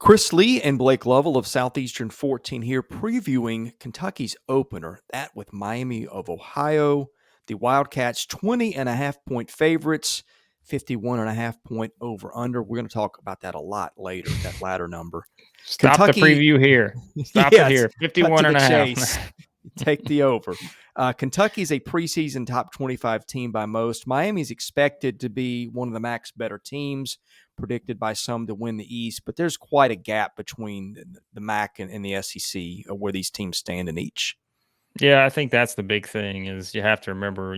Chris Lee and Blake Lovell of Southeastern 14 here previewing Kentucky's opener, that with Miami of Ohio. The Wildcats 20.5-point favorites, 51.5-point over under. We're going to talk about that a lot later, that latter number. Stop the Kentucky, preview here. Stop it yes, here. cut to 51 the and a half. chase. Take the over. Kentucky's a preseason top 25 team by most. Miami's expected to be one of the MAC's better teams, predicted by some to win the East, but there's quite a gap between the MAC and the SEC where these teams stand in each. Yeah, I think that's the big thing is you have to remember,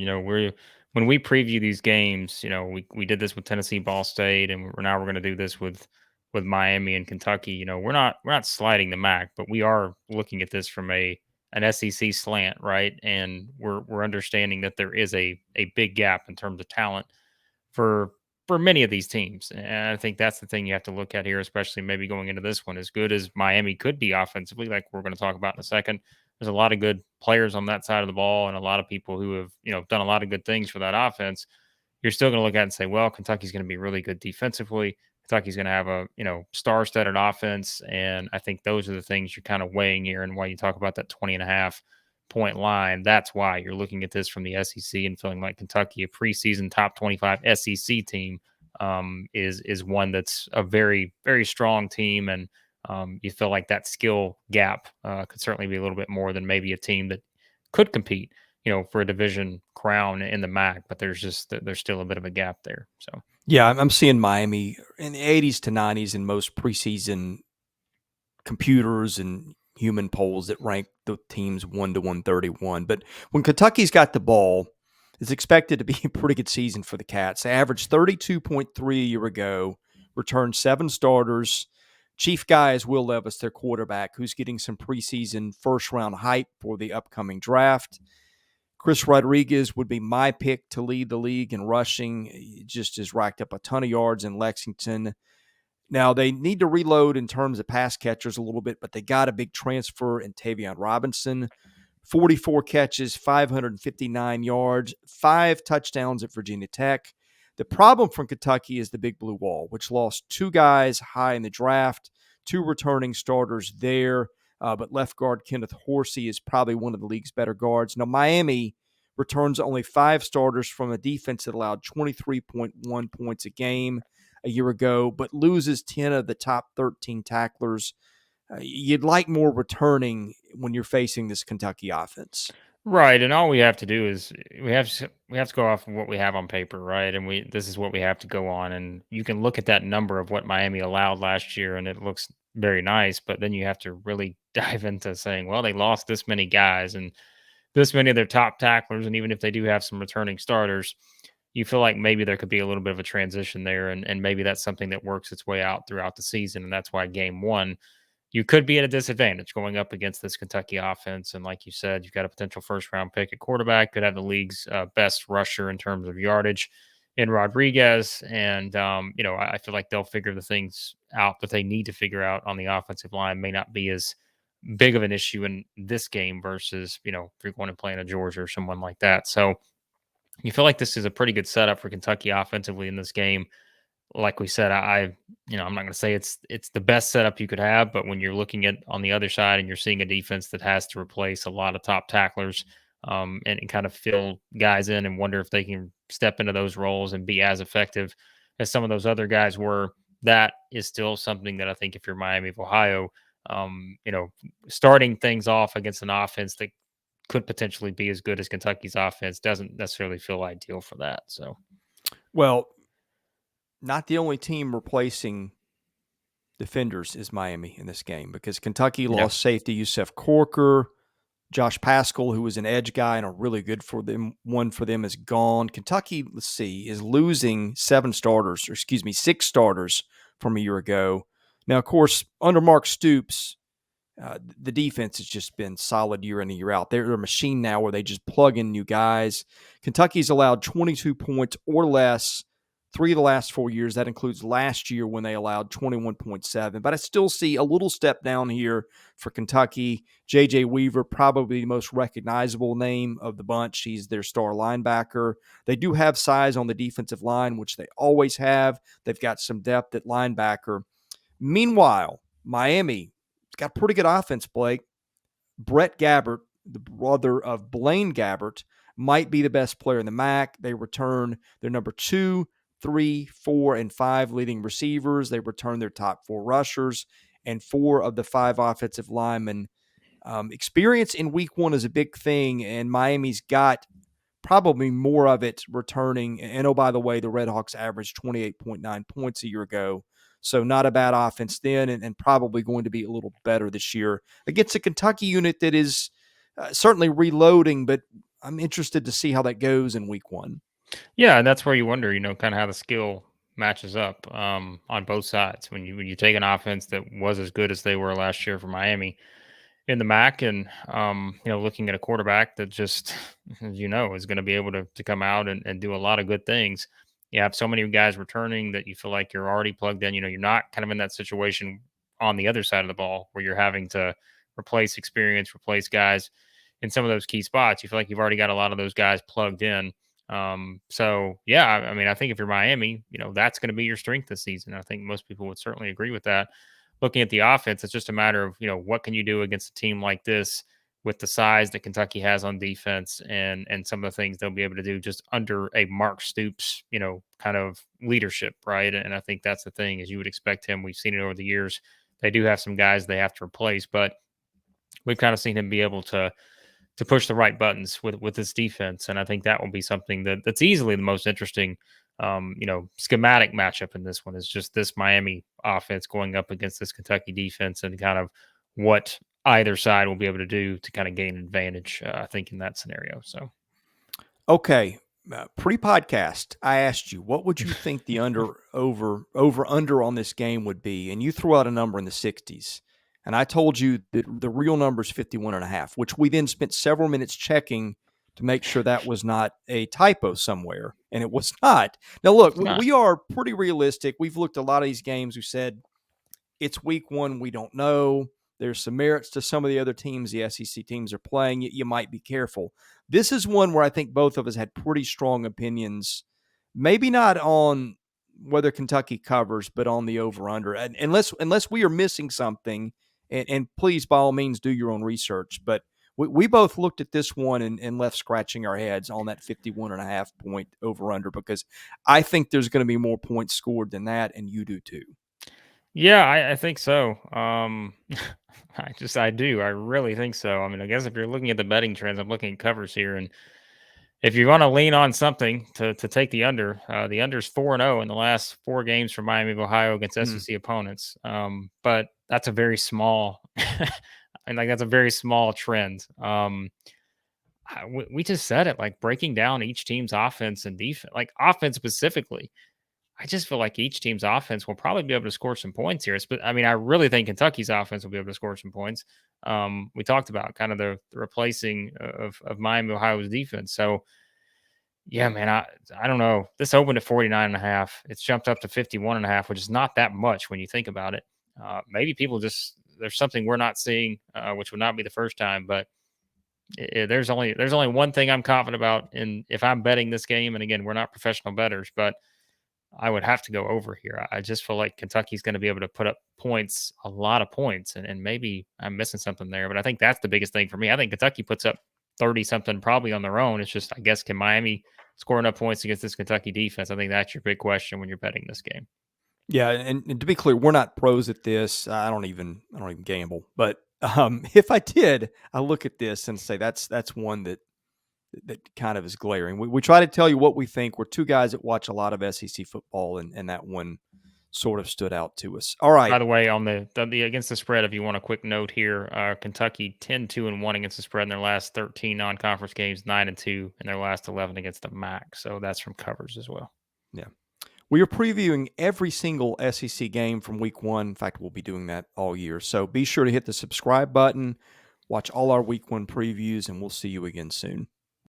when we preview these games, we did this with Tennessee, Ball State, and we're going to do this with Miami and Kentucky. We're not sliding the MAC, but we are looking at this from an SEC slant, right? And we're understanding that there is a big gap in terms of talent for many of these teams. And I think that's the thing you have to look at here, especially maybe going into this one. As good as Miami could be offensively, like we're going to talk about in a second, there's a lot of good players on that side of the ball and a lot of people who have, done a lot of good things for that offense. You're still going to look at it and say, well, Kentucky's going to be really good defensively. Kentucky's going to have a, star-studded offense. And I think those are the things you're kind of weighing here. And why you talk about that 20.5-point line, that's why you're looking at this from the SEC and feeling like Kentucky, a preseason top 25 SEC team, is one that's a very, very strong team. And you feel like that skill gap could certainly be a little bit more than maybe a team that could compete, for a division crown in the MAC, but there's still a bit of a gap there. So yeah, I'm seeing Miami in the 80s to 90s in most preseason computers and human polls that rank the teams 1 to 131. But when Kentucky's got the ball, it's expected to be a pretty good season for the Cats. They averaged 32.3 a year ago, returned 7 starters. Chief guy is Will Levis, their quarterback, who's getting some preseason first-round hype for the upcoming draft. Chris Rodriguez would be my pick to lead the league in rushing. He just has racked up a ton of yards in Lexington. Now, they need to reload in terms of pass catchers a little bit, but they got a big transfer in Tavion Robinson. 44 catches, 559 yards, 5 touchdowns at Virginia Tech. The problem from Kentucky is the Big Blue Wall, which lost 2 guys high in the draft, 2 returning starters there. But left guard Kenneth Horsey is probably one of the league's better guards. Now, Miami returns only 5 starters from a defense that allowed 23.1 points a game a year ago, but loses 10 of the top 13 tacklers. You'd like more returning when you're facing this Kentucky offense. right, and all we have to do is we have to go off of what we have on paper, right? And this is what we have to go on. And you can look at that number of what Miami allowed last year, and it looks very nice. But then you have to really dive into saying, well, they lost this many guys and this many of their top tacklers, and even if they do have some returning starters, you feel like maybe there could be a little bit of a transition there, and maybe that's something that works its way out throughout the season, and that's why game one you could be at a disadvantage going up against this Kentucky offense. And like you said, you've got a potential first round pick at quarterback, could have the league's best rusher in terms of yardage in Rodriguez. And, I feel like they'll figure the things out that they need to figure out on the offensive line. May not be as big of an issue in this game versus, if you're going to play in a Georgia or someone like that. So you feel like this is a pretty good setup for Kentucky offensively in this game. Like we said, I'm not going to say it's the best setup you could have, but when you're looking at on the other side and you're seeing a defense that has to replace a lot of top tacklers, and kind of fill guys in and wonder if they can step into those roles and be as effective as some of those other guys were, that is still something that I think if you're Miami of Ohio, starting things off against an offense that could potentially be as good as Kentucky's offense doesn't necessarily feel ideal for that. So, Well, not the only team replacing defenders is Miami in this game because Kentucky lost safety Yusef Corker. Josh Paschal, who was an edge guy and a really good for them, one for them is gone. Kentucky, is losing 6 starters from a year ago. Now, of course, under Mark Stoops, the defense has just been solid year in and year out. They're a machine now where they just plug in new guys. Kentucky's allowed 22 points or less 3 of the last 4 years. That includes last year when they allowed 21.7. But I still see a little step down here for Kentucky. J.J. Weaver, probably the most recognizable name of the bunch. He's their star linebacker. They do have size on the defensive line, which they always have. They've got some depth at linebacker. Meanwhile, Miami, it's got pretty good offense, Blake. Brett Gabbert, the brother of Blaine Gabbert, might be the best player in the MAC. They return their number 2, 3, 4, and 5 leading receivers. They return their top 4 rushers and 4 of the 5 offensive linemen. Experience in week 1 is a big thing, and Miami's got probably more of it returning. And oh, by the way, the Redhawks averaged 28.9 points a year ago. So not a bad offense then, and probably going to be a little better this year against a Kentucky unit that is certainly reloading, but I'm interested to see how that goes in week 1. Yeah, and that's where you wonder, kind of how the skill matches up on both sides when you take an offense that was as good as they were last year for Miami in the MAC, and looking at a quarterback that just, as is going to be able to come out and do a lot of good things. You have so many guys returning that you feel like you're already plugged in. You're not kind of in that situation on the other side of the ball where you're having to replace experience, replace guys in some of those key spots. You feel like you've already got a lot of those guys plugged in. So yeah, I mean, I think if you're Miami, that's going to be your strength this season. I think most people would certainly agree with that. Looking at the offense, it's just a matter of, what can you do against a team like this with the size that Kentucky has on defense and some of the things they'll be able to do just under a Mark Stoops, kind of leadership, right? And I think that's the thing is you would expect him. We've seen it over the years. They do have some guys they have to replace, but we've kind of seen him be able to push the right buttons with his defense, and I think that will be something that's easily the most interesting, schematic matchup in this one is just this Miami offense going up against this Kentucky defense, and kind of what either side will be able to do to kind of gain advantage. I think in that scenario. So Okay, pre-podcast, I asked you what would you think the under on this game would be, and you threw out a number in the 60s. And I told you that the real number is 51.5, which we then spent several minutes checking to make sure that was not a typo somewhere, and it was not. Now, look, it's not. we are pretty realistic. We've looked at a lot of these games. We said it's week 1. We don't know. There's some merits to some of the other teams the SEC teams are playing. You might be careful. This is one where I think both of us had pretty strong opinions, maybe not on whether Kentucky covers, but on the over-under. And unless we are missing something, and please, by all means, do your own research. But we both looked at this one and left scratching our heads on that 51.5 point over-under because I think there's going to be more points scored than that, and you do too. Yeah, I think so. I do. I really think so. I mean, I guess if you're looking at the betting trends, I'm looking at covers here, and if you want to lean on something to take the under's 4-0 in the last 4 games for Miami of Ohio against SEC opponents. But that's a very small, and like that's a very small trend. We just said it, like breaking down each team's offense and defense, like offense specifically. I just feel like each team's offense will probably be able to score some points here. But I mean, I really think Kentucky's offense will be able to score some points. We talked about kind of the replacing of Miami Ohio's defense. So yeah, man, I don't know. This opened at 49.5. It's jumped up to 51.5, which is not that much when you think about it. Maybe people just there's something we're not seeing, which would not be the first time. But there's only one thing I'm confident about, and if I'm betting this game, and again, we're not professional bettors, but I would have to go over here. I just feel like Kentucky's going to be able to put up points, a lot of points, and maybe I'm missing something there, but I think that's the biggest thing for me. I think Kentucky puts up 30 something probably on their own. It's just, I guess, can Miami score enough points against this Kentucky defense? I think that's your big question when you're betting this game. Yeah, and to be clear, we're not pros at this. I don't even gamble, but if I did, I look at this and say that's one that kind of is glaring. We try to tell you what we think. We're two guys that watch a lot of SEC football, and that one sort of stood out to us. All right. By the way, on the against the spread, if you want a quick note here, Kentucky 10-2-1 against the spread in their last 13 non-conference games, 9-2 in their last 11 against the MAC. So that's from covers as well. Yeah. We are previewing every single SEC game from week 1. In fact, we'll be doing that all year. So be sure to hit the subscribe button, watch all our week 1 previews, and we'll see you again soon.